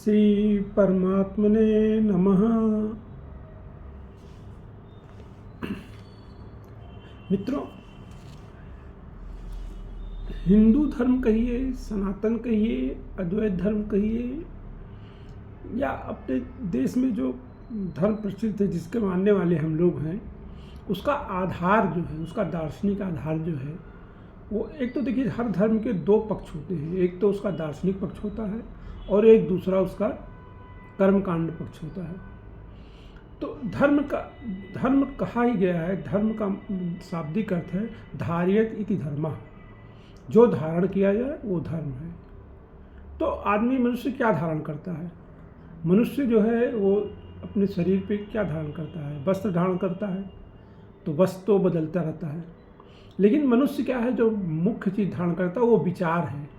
श्री परमात्मने नमः। मित्रों, हिंदू धर्म कहिए, सनातन कहिए, अद्वैत धर्म कहिए, या अपने देश में जो धर्म प्रचलित है जिसके मानने वाले हम लोग हैं, उसका आधार जो है, उसका दार्शनिक आधार जो है वो एक तो देखिए, हर धर्म के दो पक्ष होते हैं। एक तो उसका दार्शनिक पक्ष होता है और एक दूसरा उसका कर्मकांड पक्ष होता है। तो धर्म कहा ही गया है, धर्म का शाब्दिक अर्थ है धार्यत इति धर्मः, जो धारण किया जाए वो धर्म है। तो आदमी, मनुष्य क्या धारण करता है? मनुष्य जो है वो अपने शरीर पे क्या धारण करता है? वस्त्र धारण करता है। तो वस्त्र तो बदलता रहता है, लेकिन मनुष्य क्या है जो मुख्य चीज़ धारण करता है वो विचार है।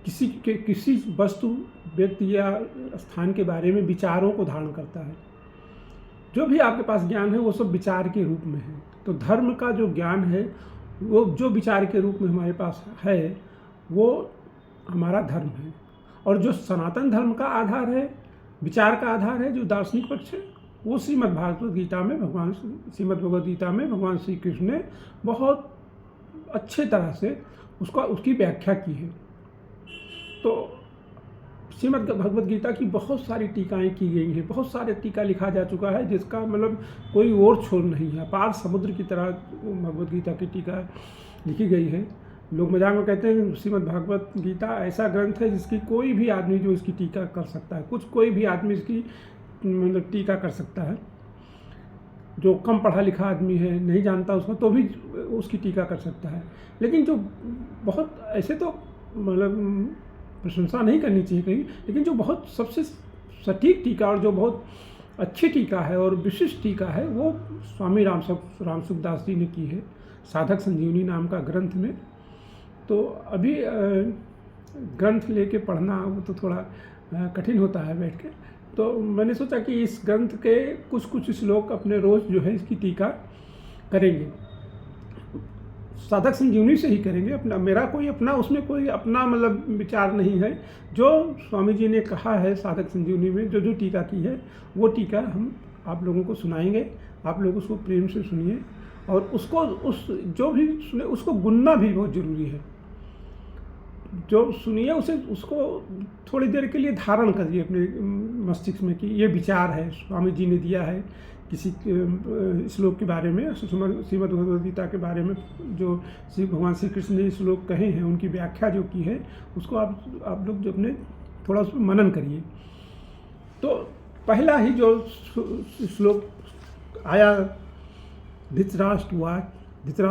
किसी वस्तु, व्यक्ति या स्थान के बारे में विचारों को धारण करता है। जो भी आपके पास ज्ञान है वो सब विचार के रूप में है। तो धर्म का जो ज्ञान है वो जो विचार के रूप में हमारे पास है वो हमारा धर्म है। और जो सनातन धर्म का आधार है, विचार का आधार है, जो दार्शनिक पक्ष है, वो श्रीमद् भगवद गीता में भगवान श्री कृष्ण ने बहुत अच्छे तरह से उसकी व्याख्या की है। तो श्रीमद् भगवद गीता की बहुत सारी टीकाएँ की गई हैं, बहुत सारे टीका लिखा जा चुका है, जिसका मतलब कोई और छोर नहीं है। पार समुद्र की तरह भगवद गीता की टीका लिखी गई है। लोग मजाक में कहते हैं श्रीमद् भगवद गीता ऐसा ग्रंथ है जिसकी कोई भी आदमी जो इसकी टीका कर सकता है। कोई भी आदमी इसकी मतलब टीका कर सकता है। जो कम पढ़ा लिखा आदमी है, नहीं जानता उसको, तो भी उसकी टीका कर सकता है। लेकिन जो बहुत ऐसे तो मतलब प्रशंसा नहीं करनी चाहिए कहीं, लेकिन जो बहुत सबसे सटीक टीका और जो बहुत अच्छी टीका है और विशिष्ट टीका है वो स्वामी राम सुखदास जी ने की है, साधक संजीवनी नाम का ग्रंथ में। तो अभी ग्रंथ लेके पढ़ना वो तो थोड़ा कठिन होता है बैठ के। तो मैंने सोचा कि इस ग्रंथ के कुछ श्लोक अपने रोज़ जो है इसकी टीका करेंगे, साधक संजीवनी से ही करेंगे। उसमें कोई अपना मतलब विचार नहीं है। जो स्वामी जी ने कहा है साधक संजीवनी में, जो टीका की है, वो टीका हम आप लोगों को सुनाएंगे। आप लोग उसको प्रेम से सुनिए और जो भी सुने उसको गुनना भी बहुत ज़रूरी है। जो सुनिए उसको थोड़ी देर के लिए धारण करिए अपने मस्तिष्क में कि ये विचार है, स्वामी जी ने दिया है किसी श्लोक के बारे में, श्रीमद् भगवद गीता के बारे में जो भगवान श्री कृष्ण ने श्लोक कहे हैं, उनकी व्याख्या जो की है, उसको आप लोग जो अपने थोड़ा उसमें मनन करिए। तो पहला ही जो श्लोक आया, धृतराष्ट्र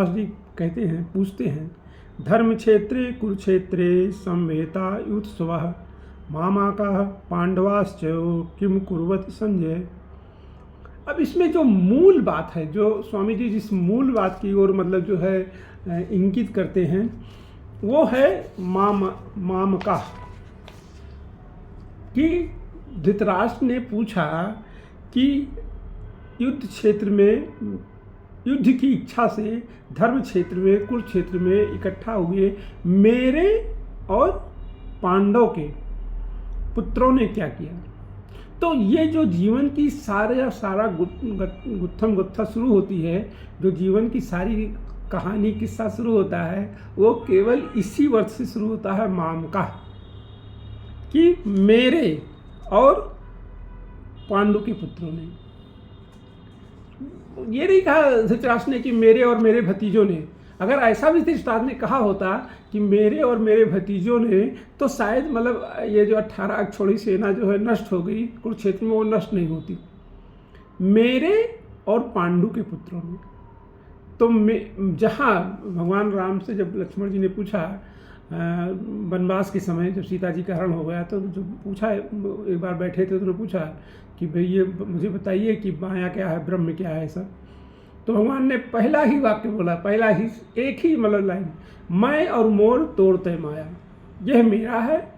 जी कहते हैं, पूछते हैं, धर्म क्षेत्रे कुरुक्षेत्रे संवेता युत्सवः मामाकाः पांडवाश्च किम कुर्वत संजय। अब इसमें जो मूल बात है, जो स्वामी जी जिस मूल बात की ओर मतलब जो है इंगित करते हैं, वो है मामका, कि धृतराष्ट्र ने पूछा कि युद्ध क्षेत्र में, युद्ध की इच्छा से धर्म क्षेत्र में, कुरुक्षेत्र में इकट्ठा हुए मेरे और पांडव के पुत्रों ने क्या किया। तो ये जो जीवन की सारा गुत्थम गुत्था शुरू होती है, जो जीवन की सारी कहानी किस्सा शुरू होता है, वो केवल इसी वर्ष से शुरू होता है, मामका, कि मेरे और पांडु के पुत्रों ने। ये नहीं कहा धृतराष्ट्र ने कि मेरे और मेरे भतीजों ने। अगर ऐसा भी धृतराष्ट्र ने कहा होता कि मेरे और मेरे भतीजों ने, तो शायद मतलब ये जो 18 अक्षौहिणी सेना जो है नष्ट हो गई कुरुक्षेत्र में, वो नष्ट नहीं होती। मेरे और पांडु के पुत्रों ने। तो जहाँ भगवान राम से जब लक्ष्मण जी ने पूछा वनवास के समय, जब सीता जी का हरण हो गया, तो जो पूछा, एक बार बैठे थे तो उन्होंने पूछा कि भाई ये मुझे बताइए कि माया क्या है, ब्रह्म क्या है सब। तो भगवान ने पहला ही वाक्य बोला, पहला ही एक ही मतलब लाइन, मैं और मोर तोड़ते माया, यह मेरा है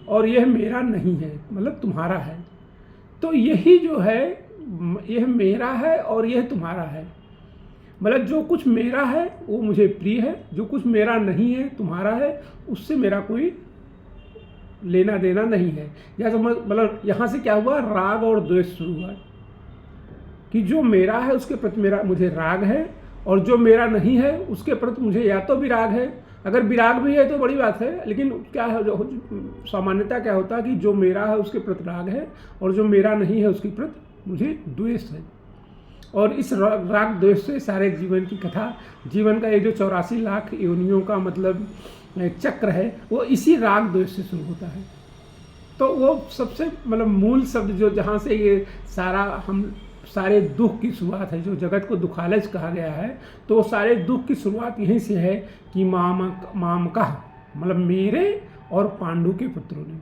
और यह मेरा नहीं है, मतलब तुम्हारा है। तो यही जो है, यह मेरा है और यह तुम्हारा है, मतलब जो कुछ मेरा है वो मुझे प्रिय है, जो कुछ मेरा नहीं है, तुम्हारा है, उससे मेरा कोई लेना देना नहीं है। या तो मतलब यहाँ से क्या हुआ, राग और द्वेष शुरू हुआ कि जो मेरा है उसके प्रति मुझे राग है, और जो मेरा नहीं है उसके प्रति मुझे या तो विराग है। अगर विराग भी है तो बड़ी बात है, लेकिन क्या है, सामान्यतः क्या होता है कि जो मेरा है उसके प्रति राग है, और जो मेरा नहीं है उसके प्रति मुझे द्वेष है। और इस राग द्वेष से सारे जीवन की कथा, जीवन का ये जो 84 लाख योनियों का मतलब चक्र है, वो इसी राग द्वेष से शुरू होता है। तो वो सबसे मतलब मूल शब्द जो जहाँ से ये सारे दुख की शुरुआत है, जो जगत को दुखालय कहा गया है, तो वो सारे दुख की शुरुआत यहीं से है कि मामकः मतलब मेरे और पांडु के पुत्रों ने।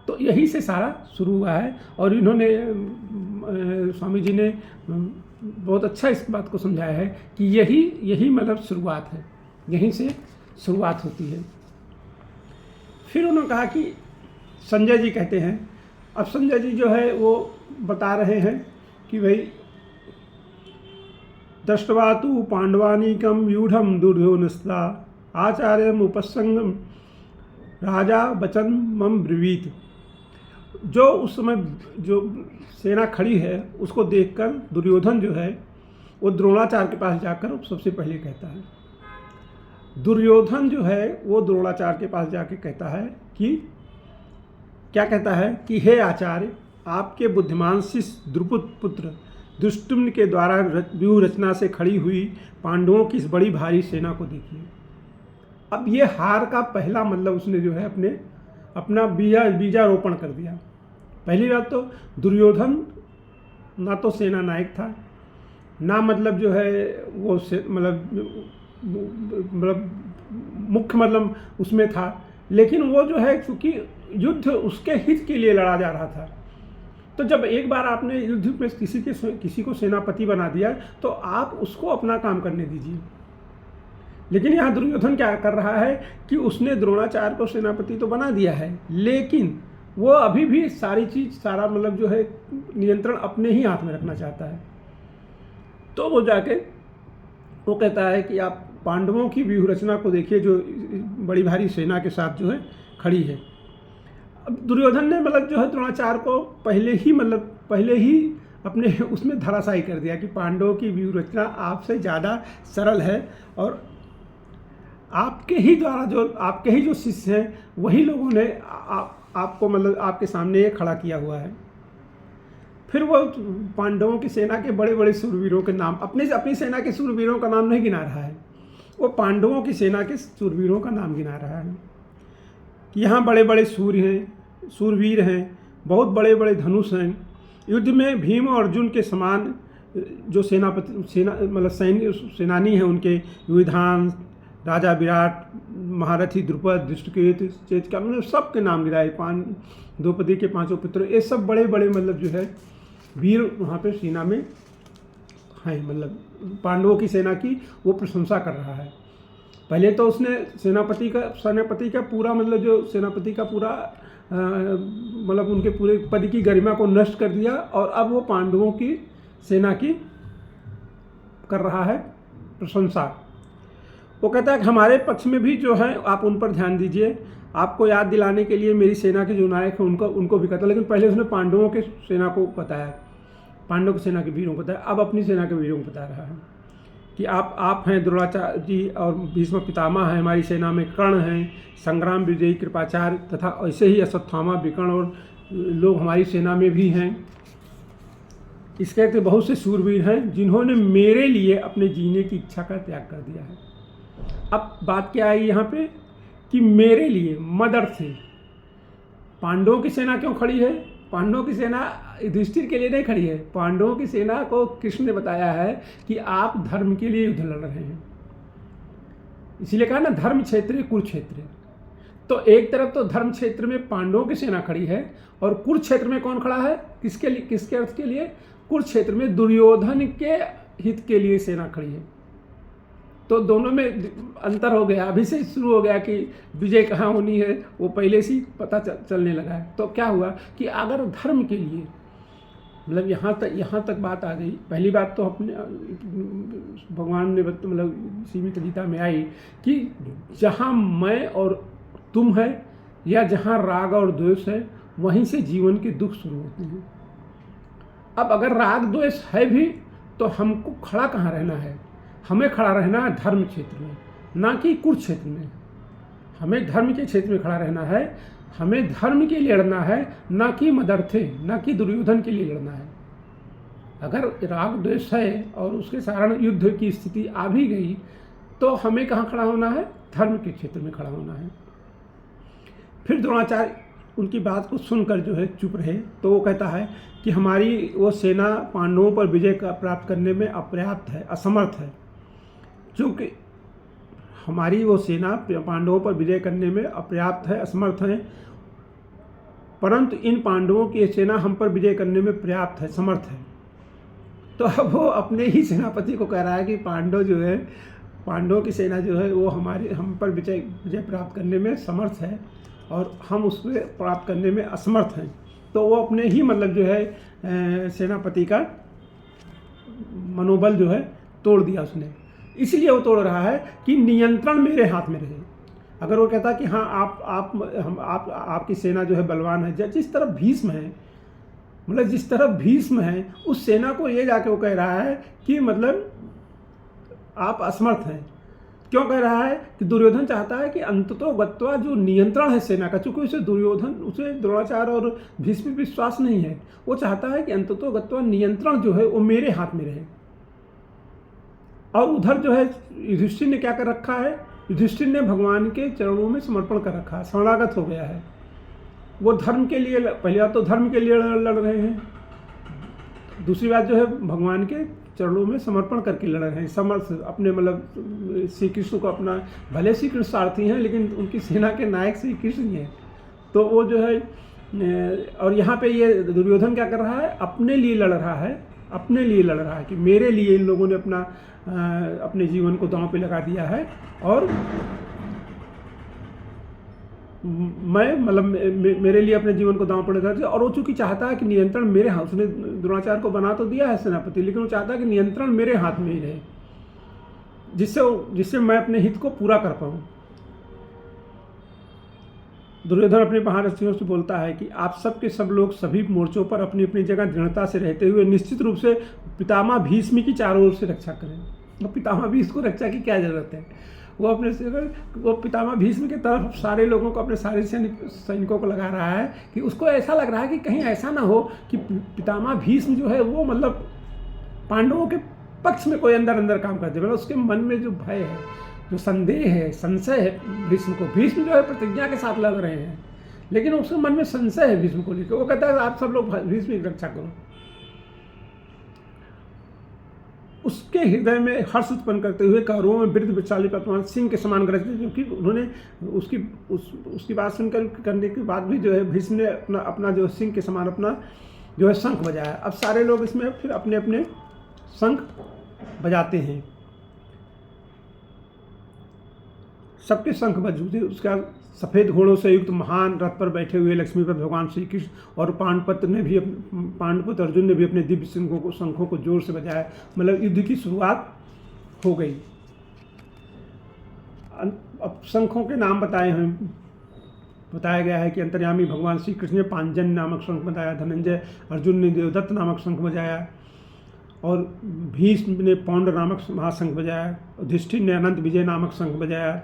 तो यही से सारा शुरू हुआ है। और इन्होंने स्वामी जी ने बहुत अच्छा इस बात को समझाया है कि यही मतलब शुरुआत है, यहीं से शुरुआत होती है। फिर उन्होंने कहा कि संजय जी कहते हैं, अब संजय जी जो है वो बता रहे हैं कि भाई दृष्ट्वा तु पांडवानीकम व्यूढ़म दुर्योधनस्ता आचार्यम उपसंगम राजा वचन मम ब्रवीत। जो उस समय जो सेना खड़ी है उसको देखकर दुर्योधन जो है वो द्रोणाचार्य के पास जाकर सबसे पहले कहता है, दुर्योधन जो है वो द्रोणाचार्य के पास जाके कहता है कि क्या कहता है कि हे आचार्य, आपके बुद्धिमान शिष्य द्रुपद पुत्र दुष्टुम्न के द्वारा व्यूह रचना से खड़ी हुई पांडवों की इस बड़ी भारी सेना को देखिए। अब ये हार का पहला मतलब उसने जो है अपना बीजारोपण कर दिया। पहली बात तो दुर्योधन ना तो सेना नायक था, ना मतलब जो है वो मतलब मुख्य मतलब उसमें था, लेकिन वो जो है क्योंकि युद्ध उसके हित के लिए लड़ा जा रहा था। तो जब एक बार आपने युद्ध में किसी को सेनापति बना दिया तो आप उसको अपना काम करने दीजिए। लेकिन यहाँ दुर्योधन क्या कर रहा है कि उसने द्रोणाचार्य को सेनापति तो बना दिया है, लेकिन वो अभी भी सारा मतलब जो है नियंत्रण अपने ही हाथ में रखना चाहता है। तो वो जाके वो कहता है कि आप पांडवों की व्यूह रचना को देखिए जो बड़ी भारी सेना के साथ जो है खड़ी है। अब दुर्योधन ने मतलब जो है द्रोणाचार्य को पहले ही अपने उसमें धराशायी कर दिया कि पांडवों की व्यूह रचना आपसे ज़्यादा सरल है, और आपके ही जो शिष्य हैं वही लोगों ने आपको मतलब आपके सामने ये खड़ा किया हुआ है। फिर वो पांडवों की सेना के बड़े बड़े सूरवीरों के नाम अपनी सेना के सूरवीरों का नाम नहीं गिना रहा है, वो पांडवों की सेना के सूरवीरों का नाम गिना रहा है कि यहाँ बड़े बड़े सूरवीर हैं, बहुत बड़े बड़े धनुष हैं, युद्ध में भीम और अर्जुन के समान जो सेनानी हैं उनके युधान, राजा विराट, महारथी द्रुपद, धृष्टकेतु, चेतका, मतलब सबके नाम गिराए, द्रौपदी के 5 पुत्र, ये सब बड़े बड़े मतलब जो है वीर वहाँ पे सेना में हैं। मतलब पांडवों की सेना की वो प्रशंसा कर रहा है। पहले तो उसने सेनापति का पूरा मतलब जो सेनापति का पूरा मतलब उनके पूरे पद की गरिमा को नष्ट कर दिया, और अब वो पांडवों की सेना की कर रहा है प्रशंसा। वो कहता है कि हमारे पक्ष में भी जो है आप उन पर ध्यान दीजिए। आपको याद दिलाने के लिए मेरी सेना के जो नायक हैं उनको भी कहता है, लेकिन पहले उसने पांडवों के सेना को बताया, पांडवों की सेना के वीरों को बताया, अब अपनी सेना के वीरों को बता रहा है कि आप हैं द्रोणाचार्य जी और भीष्म पितामह हैं हमारी सेना में, कर्ण हैं, संग्राम विजयी कृपाचार्य, तथा ऐसे ही अश्वत्थामा, विकर्ण और लोग हमारी सेना में भी हैं। इसके कहते बहुत से शूरवीर हैं जिन्होंने मेरे लिए अपने जीने की इच्छा का त्याग कर दिया है। अब बात क्या आई यहाँ पे कि मेरे लिए मदर्थ से पांडवों की सेना क्यों खड़ी है? पांडवों की सेना युधिष्ठिर के लिए नहीं खड़ी है, पांडवों की सेना को कृष्ण ने बताया है कि आप धर्म के लिए युद्ध लड़ रहे हैं। इसीलिए कहा ना धर्म क्षेत्र कुरुक्षेत्र। तो एक तरफ तो धर्म क्षेत्र में पांडवों की सेना खड़ी है, और कुरुक्षेत्र में कौन खड़ा है? किसके अर्थ के लिए? कुरुक्षेत्र में दुर्योधन के हित के लिए सेना खड़ी है। तो दोनों में अंतर हो गया, अभी से शुरू हो गया कि विजय कहाँ होनी है, वो पहले से ही पता चलने लगा है। तो क्या हुआ कि अगर धर्म के लिए मतलब यहाँ तक बात आ गई। पहली बात तो अपने भगवान ने मतलब सीमित गीता में आई कि जहाँ मैं और तुम है या जहाँ राग और द्वेष है वहीं से जीवन के दुख शुरू होते हैं। अब अगर राग द्वेष है भी तो हमको खड़ा कहाँ रहना है? हमें खड़ा रहना है धर्म क्षेत्र में, ना कि कुरुक्षेत्र में। हमें धर्म के क्षेत्र में खड़ा रहना है, हमें धर्म के लिए लड़ना है, ना कि मदर्थे, ना कि दुर्योधन के लिए लड़ना है। अगर राग द्वेष है और उसके कारण युद्ध की स्थिति आ भी गई तो हमें कहाँ खड़ा होना है? धर्म के क्षेत्र में खड़ा होना है। फिर द्रोणाचार्य उनकी बात को सुनकर जो है चुप रहे, तो वो कहता है कि हमारी वो सेना पांडवों पर विजय प्राप्त करने में अपर्याप्त है, असमर्थ है। क्योंकि हमारी वो सेना पांडवों पर विजय करने में अपर्याप्त है, असमर्थ है, परंतु इन पांडवों की सेना हम पर विजय करने में पर्याप्त है, समर्थ है। तो अब वो अपने ही सेनापति को कह रहा है कि पांडवों की सेना जो है वो हम पर विजय प्राप्त करने में समर्थ है और हम उसको प्राप्त करने में असमर्थ हैं। तो वो अपने ही मतलब जो है सेनापति का मनोबल जो है तोड़ दिया उसने। इसलिए वो तोड़ रहा है कि नियंत्रण मेरे हाथ में रहे। अगर वो कहता कि हाँ आपकी सेना जो है बलवान है, जिस तरफ भीष्म है, मतलब जिस तरफ भीष्म है उस सेना को ये जाके वो कह रहा है कि मतलब आप असमर्थ हैं। क्यों कह रहा है? कि दुर्योधन चाहता है कि अंततोगत्वा जो नियंत्रण है सेना का, चूंकि उसे द्रोणाचार्य और भीष्म पर विश्वास नहीं है, वो चाहता है कि अंततोगत्वा नियंत्रण जो है वो मेरे हाथ में रहे। और उधर जो है युधिष्ठिर ने क्या कर रखा है? युधिष्ठिर ने भगवान के चरणों में समर्पण कर रखा है, शरणागत हो गया है। वो धर्म के लिए, पहली बात तो धर्म के लिए लड़ रहे हैं, दूसरी बात जो है भगवान के चरणों में समर्पण करके लड़ रहे हैं। समर्थ अपने मतलब श्री कृष्ण को अपना, भले श्री कृष्ण सारथी हैं लेकिन उनकी सेना के नायक श्री कृष्ण ही हैं। तो वो जो है, और यहाँ पे ये दुर्योधन क्या कर रहा है? अपने लिए लड़ रहा है, अपने लिए लड़ रहा है कि मेरे लिए इन लोगों ने अपने जीवन को दांव पे लगा दिया है और मैं मतलब मेरे लिए अपने जीवन को दांव पर लगा दिया। और वो चूंकि चाहता है कि नियंत्रण मेरे हाथ, उसने द्रोणाचार्य को बना तो दिया है सेनापति, लेकिन वो चाहता है कि नियंत्रण मेरे हाथ में ही रहे, जिससे मैं अपने हित को पूरा कर पाऊँ। दुर्योधन अपने महारथियों से बोलता है कि आप सब के सब लोग सभी मोर्चों पर अपनी अपनी जगह दृढ़ता से रहते हुए निश्चित रूप से पितामह भीष्म की चारों ओर से रक्षा करें। तो पितामह भीष्म को रक्षा की क्या जरूरत है? वो पितामह भीष्म की तरफ सारे लोगों को, अपने सारे सैनिकों को लगा रहा है कि उसको ऐसा लग रहा है कि कहीं ऐसा ना हो कि पितामह भीष्म जो है वो मतलब पांडवों के पक्ष में कोई अंदर काम कर दे। मतलब उसके मन में जो भय है, जो संदेह है, संशय है भीष्म जो है प्रतिज्ञा के साथ लड़ रहे हैं, लेकिन उसके मन में संशय है भीष्म को लेकर। वो कहता है आप सब लोग भीष्म की रक्षा करो। उसके हृदय में हर्ष उत्पन्न करते हुए कौरवों में वृद्ध विशाली पद्मान सिंह के समान गरजते, क्योंकि उन्होंने उसकी बात सुनकर करने के बाद भी जो है भीष्म ने अपना जो सिंह के समान अपना जो है शंख बजाया। अब सारे लोग इसमें फिर अपने अपने शंख बजाते हैं, सबके शंख बजते। उसका सफ़ेद घोड़ों से युक्त महान रथ पर बैठे हुए लक्ष्मी पर भगवान श्री कृष्ण और पांडुपुत्र अर्जुन ने भी अपने दिव्य शंखों को जोर से बजाया। मतलब युद्ध की शुरुआत हो गई। अब शंखों के नाम बताया गया है कि अंतर्यामी भगवान श्री कृष्ण ने पांजन नामक शंख बजाया, धनंजय अर्जुन ने देवदत्त नामक शंख बजाया, और भीष्म ने पौंड नामक महाशंख बजाया, युधिष्ठिर ने अनंत विजय नामक शंख बजाया,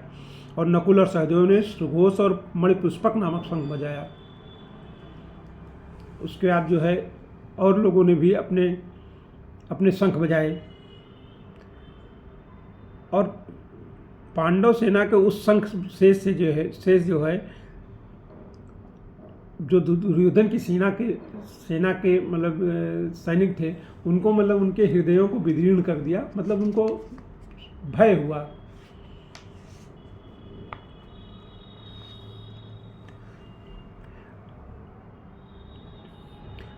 और नकुल और सहदेव ने सुघोष और मणिपुष्पक नामक शंख बजाया। उसके बाद जो है और लोगों ने भी अपने अपने शंख बजाए, और पांडव सेना के उस शंख शेष जो है जो दुर्योधन की सेना के मतलब सैनिक थे, उनको मतलब उनके हृदयों को विदीर्ण कर दिया, मतलब उनको भय हुआ।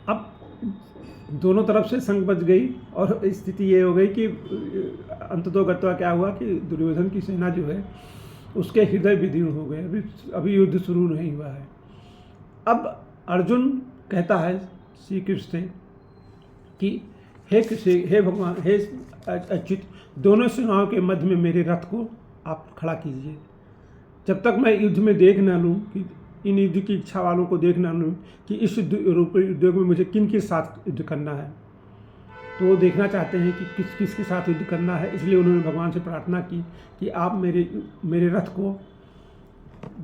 अब दोनों तरफ से शंख बज गई और स्थिति ये हो गई कि अंततोगत्वा क्या हुआ कि दुर्योधन की सेना जो है उसके हृदय विदीर्ण हो गए। अभी युद्ध शुरू नहीं हुआ है। अब अर्जुन कहता है श्री कृष्ण से कि हे भगवान, हे अच्युत, दोनों सेनाओं के मध्य में मेरे रथ को आप खड़ा कीजिए। जब तक मैं युद्ध में देख न लूँ कि इन युद्ध की इच्छा वालों को देखना कि इस उद्योग में मुझे किन के साथ युद्ध करना है। तो वो देखना चाहते हैं कि किसके साथ युद्ध करना है, इसलिए उन्होंने भगवान से प्रार्थना की कि आप मेरे रथ को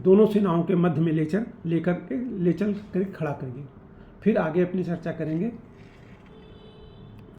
दोनों सेनाओं के मध्य में ले चल कर खड़ा करिए। फिर आगे अपनी चर्चा करेंगे।